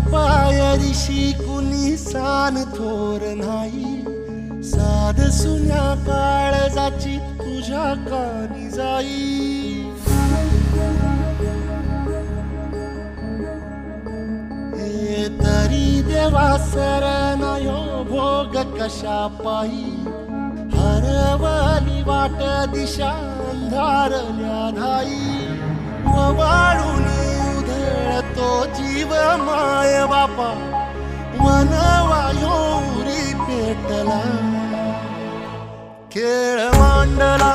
पाय ऋषी कुणी सान थोर नाही, साध सुन्या काळजाची तुझ्या कानी जाई। हे तरी देवा सरनायो भोग कशा पायी, हरवली वाट दिशा अंधारल्या धाई। वाळून उधळतो जीव माय बापा, वनवायोरी पेटला खेळ मांडला।